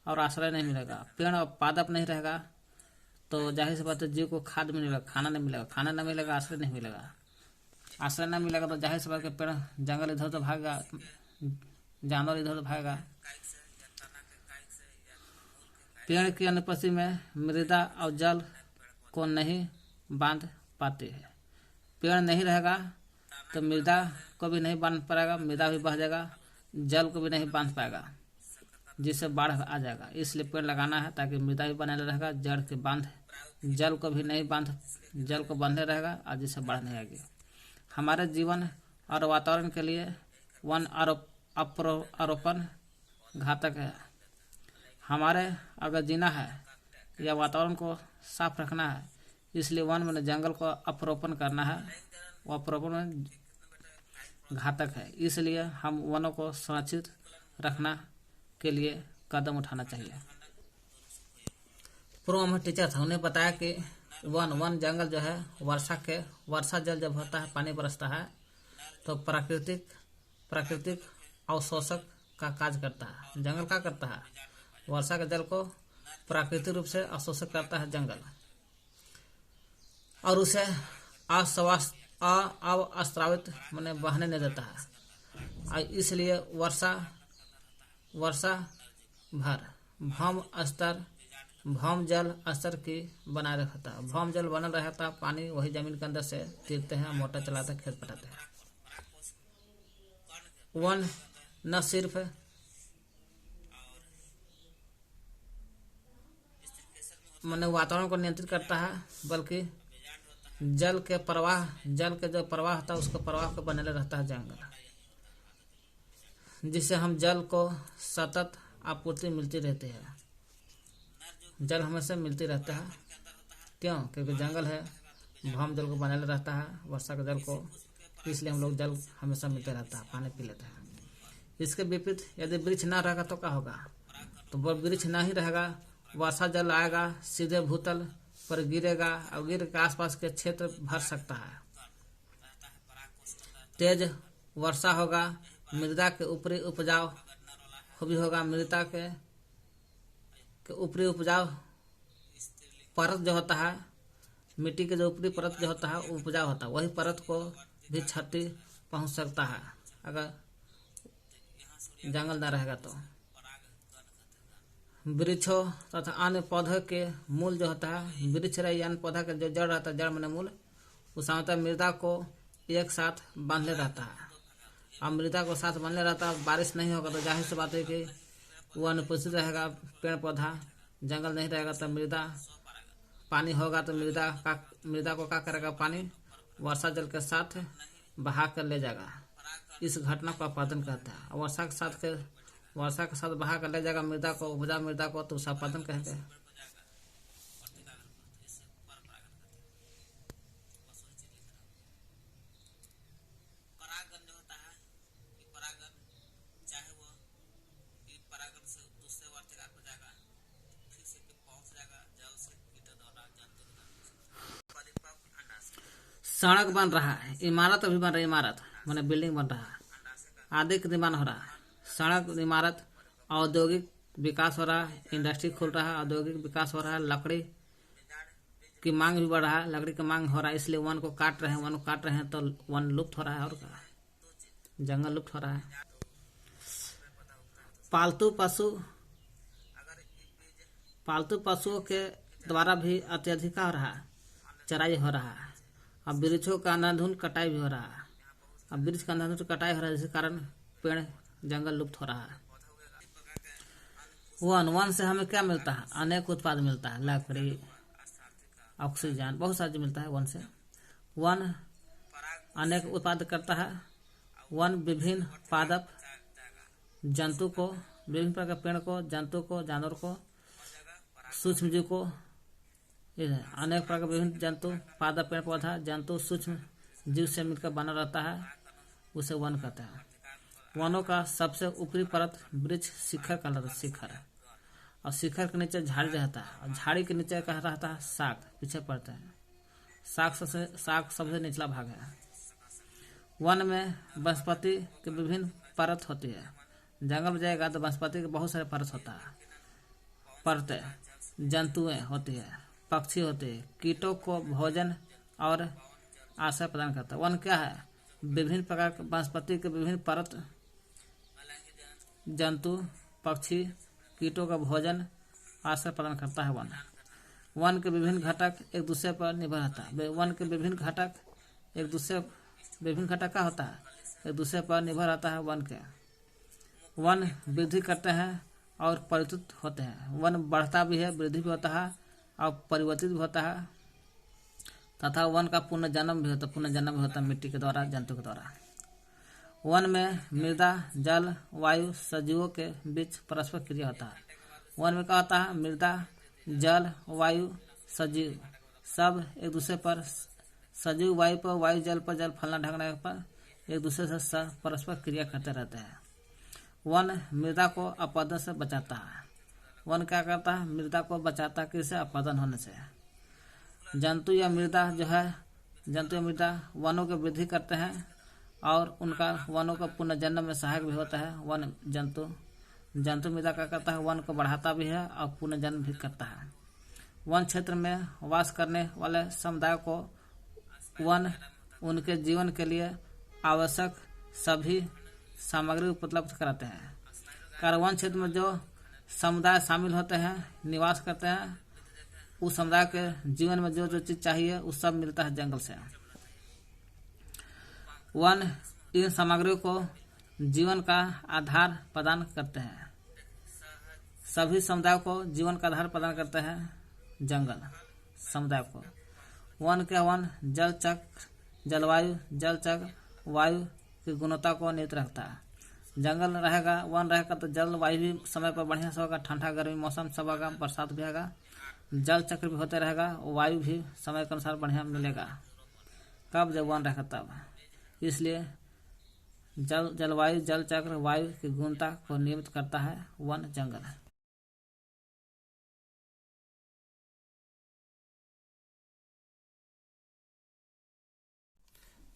और आश्रय नहीं मिलेगा। पेड़ और पादप नहीं रहेगा तो जाहिर सी बात है जीव को खाद नहीं मिलेगा, खाना नहीं मिलेगा, खाना नहीं मिलेगा, आश्रय नहीं मिलेगा, आश्रय नहीं मिलेगा तो जाहिर सी बात है पेड़ जंगल इधर उधर भागेगा, जानवर इधर उधर भागेगा। पेड़ की अनुपस्थिति में मृदा और जल को नहीं बांध पाती है। पेड़ नहीं रहेगा तो मृदा को भी नहीं बांध पाएगा, मृदा भी बह जाएगा, जल को भी नहीं बांध पाएगा, जिससे बाढ़ आ जाएगा। इसलिए पेड़ लगाना है ताकि मृदा भी बने रहेगा, जड़ के बांध जल को भी नहीं बांध, जल को बांधे रहेगा और जिससे बाढ़ नहीं आएगी। हमारे जीवन और वातावरण के लिए वन आरोपण घातक है। हमारे अगर जीना है या वातावरण को साफ रखना है, इसलिए वन में जंगल को अवरोपण करना है, वो अवरोपण में घातक है। इसलिए हम वनों को संरक्षित रखना के लिए कदम उठाना चाहिए। पूर्व में टीचर था, उन्हें बताया कि वन जंगल जो है वर्षा जल जब होता है, पानी बरसता है तो प्राकृतिक अवशोषक का कार्य करता है। जंगल क्या करता है? वर्षा के जल को प्राकृतिक रूप से अवशोषित करता है जंगल, और उसे अस्रावित माने बहने नहीं देता है। और इसलिए वर्षा भर भौम जल स्तर की बनाए रखता है। भौम जल बना रहता है, पानी वही जमीन के अंदर से तीरते हैं, मोटर चलाते हैं, खेत पटाते हैं। वन न सिर्फ माने वातावरण को नियंत्रित करता है, बल्कि जल के जो प्रवाह होता है उसको प्रवाह को बने रहता है जंगल, जिससे हम जल को सतत आपूर्ति मिलती रहती है। जल हमेशा मिलती रहता है, क्यों? क्योंकि जंगल है, भौम जल को बनाए रहता है, वर्षा के जल को, इसलिए हम लोग जल हमेशा मिलते रहता है, पानी पी लेते हैं। इसके विपरीत यदि वृक्ष ना रहेगा तो क्या होगा? तो वृक्ष ना ही रहेगा, वर्षा जल आएगा सीधे भूतल पर गिरेगा और गिर के आसपास के क्षेत्र भर सकता है। तेज वर्षा होगा, मृदा के ऊपरी उपजाऊ भी होगा, मृदा के ऊपरी उपजाऊ परत जो होता है, मिट्टी के जो ऊपरी परत जो होता है उपजाऊ होता है, वही परत को भी क्षति पहुंच सकता है अगर जंगल न रहेगा तो। वृक्षों तथा अन्य पौधों के मूल जो होता है, वृक्ष रही अन्य पौधा का जो जड़ रहता है, जड़ में मूल, उस सामान्यतः मृदा को एक साथ बांधले रहता है। अब मृदा को साथ बांधले रहता है, बारिश नहीं होगा तो जाहिर सी बात है कि वो अनुपस्थित रहेगा, पेड़ पौधा, जंगल नहीं रहेगा तो मृदा, पानी होगा तो मृदा को क्या करेगा? पानी वर्षा जल के साथ बहा कर ले जाएगा। इस घटना को अपरदन कहते हैं। वर्षा के साथ बहा कर ले जाएगा मृदा को, उपजा मृदा को, तो उसे अपरदन कहते हैं। सड़क बन रहा है, इमारत अभी बन रही है, इमारत माने बिल्डिंग बन रहा है, आदि निर्माण हो रहा है, सड़क, इमारत, औद्योगिक विकास हो रहा है, इंडस्ट्री खुल रहा है, औद्योगिक विकास हो रहा है, लकड़ी की मांग भी बढ़ रहा है, लकड़ी की मांग हो रहा है, इसलिए वन को काट रहे हैं, वन को काट रहे हैं तो वन लुप्त हो रहा है, और क्या, जंगल लुप्त हो रहा है। पालतू पशु, पालतू पशुओं के द्वारा भी अत्यधिक हो रहा है, चराई हो रहा है। अब वृक्षों का अंधाधुंध कटाई भी हो रहा है, अब वृक्ष का अंधाधुंध कटाई हो रहा है, जिसके कारण पेड़ जंगल लुप्त हो रहा है। वन से हमें क्या मिलता है, अनेक उत्पाद मिलता है, लकड़ी, ऑक्सीजन, बहुत सारी चीज मिलता है वन से। वन अनेक उत्पाद करता है। वन विभिन्न पादप जंतु को, विभिन्न प्रकार के पेड़ को, जंतु को, जानवर को, सूक्ष्म जीव को, अनेक प्रकार के विभिन्न जंतु, पादप, पेड़ पौधा, जंतु, सूक्ष्म जीव से मिलकर बना रहता है, उसे वन कहते हैं। वनों का सबसे ऊपरी परत वृक्ष शिखर कहलाता है, शिखर, और शिखर के नीचे झाड़ी रहता है, और झाड़ी के नीचे क्या रहता है, शाख पीछे पड़ते हैं, शाख सबसे निचला भाग है। वन में वनस्पति के विभिन्न परत होती है। जंगल में जाएगा तो वनस्पति के बहुत सारे परत होता है, परतें, जंतुएं होती है, पक्षी होते हैं, कीटों को भोजन और आश्रय प्रदान करता है। वन क्या है, विभिन्न प्रकार के वनस्पति के विभिन्न परत, जंतु, पक्षी, कीटों का भोजन, आश्रय प्रदान करता है। वन के विभिन्न घटक एक दूसरे पर निर्भर रहता है। वन के विभिन्न घटक विभिन्न घटक का होता है, एक दूसरे पर निर्भर रहता है। वन वृद्धि करते हैं और परिवर्तित होते हैं। वन बढ़ता भी है, वृद्धि भी होता है और परिवर्तित भी होता है, तथा वन का पुनर्जन्म भी होता है मिट्टी के द्वारा, जंतु के द्वारा। वन में मृदा, जल, वायु, सजीवों के बीच परस्पर क्रिया होता है। वन में क्या होता है, मृदा, जल, वायु, सजीव सब एक दूसरे पर, सजीव वायु पर, वायु जल पर, जल फलना ढकने पर एक दूसरे से परस्पर क्रिया करते रहते हैं। वन मृदा को अपरदन से बचाता है। वन क्या करता है, मृदा को बचाता है, किससे, अपरदन होने से। जंतु या मृदा वनों की वृद्धि करते हैं और उनका वनों का पुनर्जन्म में सहायक भी होता है। वन जंतु मृदा क्या करता है, वन को बढ़ाता भी है और पुनर्जन्म भी करता है। वन क्षेत्र में वास करने वाले समुदाय को वन उनके जीवन के लिए आवश्यक सभी सामग्री उपलब्ध कराते हैं। कारण वन क्षेत्र में जो समुदाय शामिल होते हैं, निवास करते हैं, उस समुदाय के जीवन में जो जो चीज चाहिए वो सब मिलता है जंगल से। वन इन सामग्रियों को जीवन का आधार प्रदान करते हैं। सभी समुदाय को जीवन का आधार प्रदान करते हैं जंगल समुदाय को। वन के वन जल चक्र, जलवायु, जल चक्र, वायु की गुणवत्ता को नियंत्रित रखता है। जंगल रहेगा, वन रहेगा तो जलवायु भी समय पर बढ़िया से होगा, ठंडा गर्मी मौसम सब होगा, बरसात भी होगा, जल चक्र भी होते रहेगा, वायु भी समय के अनुसार बढ़िया मिलेगा। कब, जब वन रहेगा तब। इसलिए जलवायु, जल चक्र, वायु की गुणवत्ता को नियमित करता है वन, जंगल।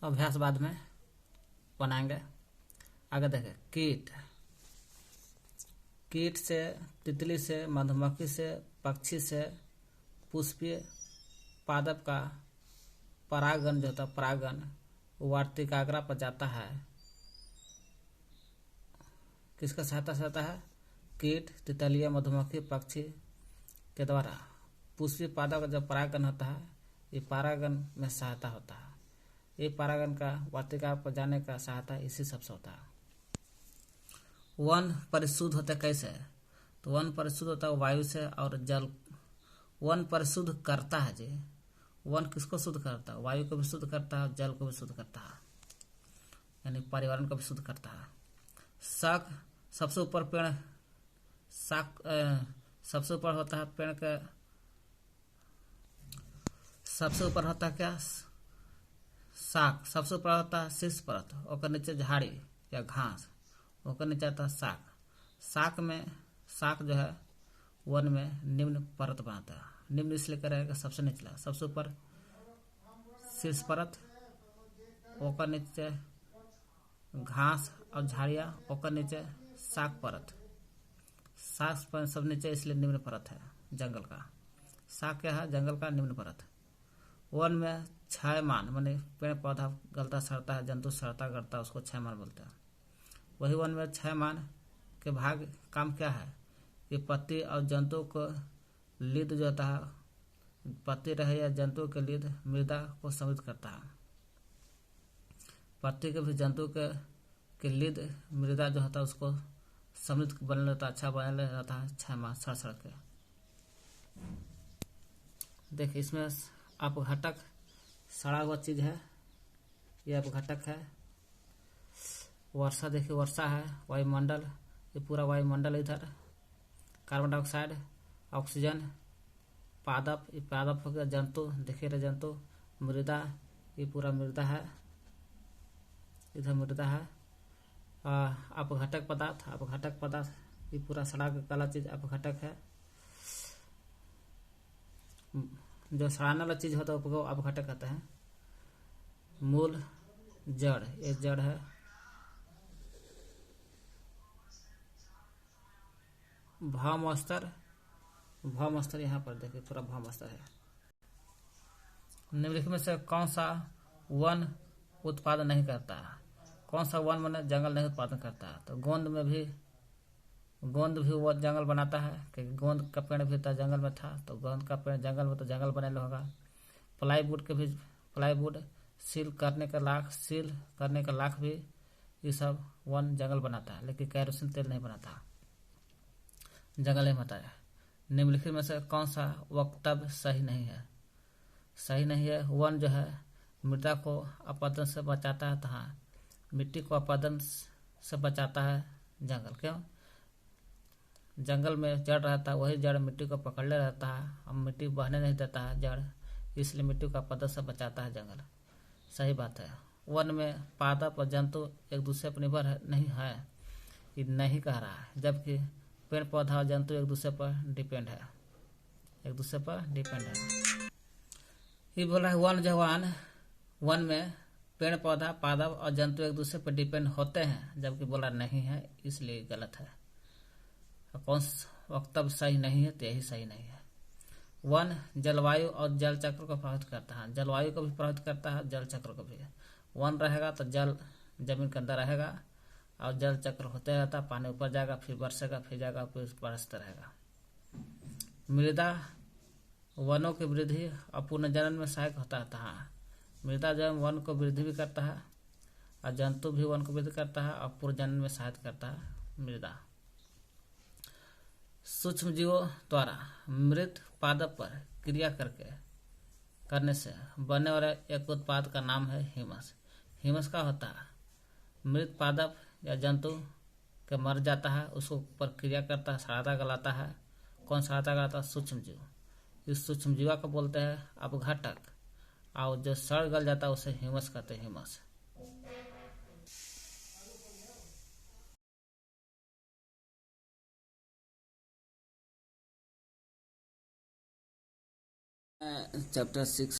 अभ्यास बाद में बनाएंगे। आगे देखें, कीट से, तितली से, मधुमक्खी से, पक्षी से पुष्पीय पादप का परागण जो होता है, परागण वार्तिकाग्र पर जाता है। किसका सहायता से होता है, कीट, तितलियां, मधुमक्खी, पक्षी के द्वारा पुष्पीय पादप का जब परागण होता है, ये परागण में सहायता होता है। ये परागण का वार्तिकाग्र पर जाने का सहायता इसी सबसे होता है। वन परिशुद्ध होता है कैसे, तो वन परिशुद्ध होता है वायु से और जल। वन परिशुद्ध करता है जी, वन किसको शुद्ध करता है, वायु को भी शुद्ध करता है, जल को भी शुद्ध करता है, यानी पर्यावरण को भी शुद्ध करता है। शाक सबसे ऊपर पेड़, शाक सबसे ऊपर होता है पेड़ के, सबसे ऊपर होता है क्या, शाक सबसे ऊपर होता है शीर्ष परत, और नीचे झाड़ी या घास, और नीचे आता है शाक। शाक जो है वन में निम्न परत बनाता है। निम्न इसलिए करेगा सबसे निचला, सबसे ऊपर शीर्ष परत, ओकर नीचे घास और झाड़ियाँ, ओकर नीचे शाक परत। शाक पर सब नीचे इसलिए निम्न परत है जंगल का। शाक क्या है? जंगल का निम्न परत। वन में छायमान माने पेड़ पौधा गलता सड़ता है, जंतु सड़ता गड़ता, उसको छायमान बोलते हैं। वही वन में छायमान के भाग काम क्या है कि पत्ती और जंतु को लीद जो होता है, पत्ती रहे या जंतु के लीद मृदा को समृद्ध करता है। पत्ती के भी जंतु के लीद मृदा जो होता है उसको समृद्ध बने रहता, अच्छा बने रहता है छायमान सड़ सड़ के। देखिए इसमें अपघटक सड़ा हुआ चीज है, यह अपघटक है। वर्षा, देखिए वर्षा है, वायुमंडल, ये पूरा वायुमंडल इधर, कार्बन डाइऑक्साइड, ऑक्सीजन, पादप, ये पादप हो गया, जंतु देखे रहे जंतु, मृदा, ये पूरा मृदा है, इधर मृदा है। अपघटक पदार्थ, अपघटक पदार्थ, ये पूरा सड़ा काला चीज अपघटक है। जो सड़ाने वाला चीज होता है उसको अपघटक कहते हैं। मूल, जड़, ये जड़ है। भौम स्तर, भौम स्तर यहाँ पर देखिए पूरा भौम स्तर है। निम्नलिखित में से कौन सा वन उत्पादन नहीं करता? कौन सा वन माने जंगल नहीं उत्पादन करता? तो गोंद भी वो जंगल बनाता है, क्योंकि गोंद का पेड़ भी था जंगल में था, तो गोंद का पेड़ जंगल में तो जंगल बने होगा। प्लाईवुड के भी, प्लाईवुड, सील करने का लाख भी, ये सब वन जंगल बनाता है, लेकिन कैरोसिन तेल नहीं बनाता, जंगल नहीं बनाता है। निम्नलिखित में से कौन सा वक्तव्य सही नहीं है? सही नहीं है, वन जो है मृदा को अपरदन से बचाता है, तथा मिट्टी को अपरदन से बचाता है जंगल। क्यों? जंगल में जड़ रहता है, वही जड़ मिट्टी को पकड़ ले रहता है, अब मिट्टी बहने नहीं देता है जड़, इसलिए मिट्टी को अपरदन से बचाता है जंगल। सही बात है। वन में पादप और जंतु एक दूसरे पर निर्भर नहीं है, ये नहीं कह रहा है, जबकि पेड़ पौधा और जंतु एक दूसरे पर डिपेंड है, एक दूसरे पर डिपेंड है। ये बोला है वन में पेड़ पौधा पादप और जंतु एक दूसरे पर डिपेंड होते हैं, जबकि बोला नहीं है, इसलिए गलत है। कौन वक्तव्य सही नहीं है? तो यही सही नहीं है। वन जलवायु और जल चक्र को प्रभावित करता है, जलवायु को भी प्रभावित करता है, जल चक्र को भी। वन रहेगा तो जल जमीन के अंदर रहेगा और जल चक्र होते रहता, पानी ऊपर जाएगा, फिर बरसेगा, फिर जाएगा, फिर बरसता रहेगा। मृदा वनों की वृद्धि और पुनर्जनन में सहायक होता है। मृदा जो वन को वृद्धि भी करता है और जंतु भी वन को वृद्धि करता है और पुनर्जनन में सहायता करता है मृदा। सूक्ष्म जीवों द्वारा मृत पादप पर क्रिया करने से बनने वाले एक उत्पाद का नाम है ह्यूमस। ह्यूमस का होता है मृत पादप या जंतु के मर जाता है, उसको पर क्रिया करता है, सहायता गलाता है। कौन सहायता गलाता है? सूक्ष्म जीव। इस सूक्ष्म जीवा को बोलते हैं अपघटक, और जो सड़ गल जाता है उसे ह्यूमस कहते हैं, ह्यूमस। चैप्टर 6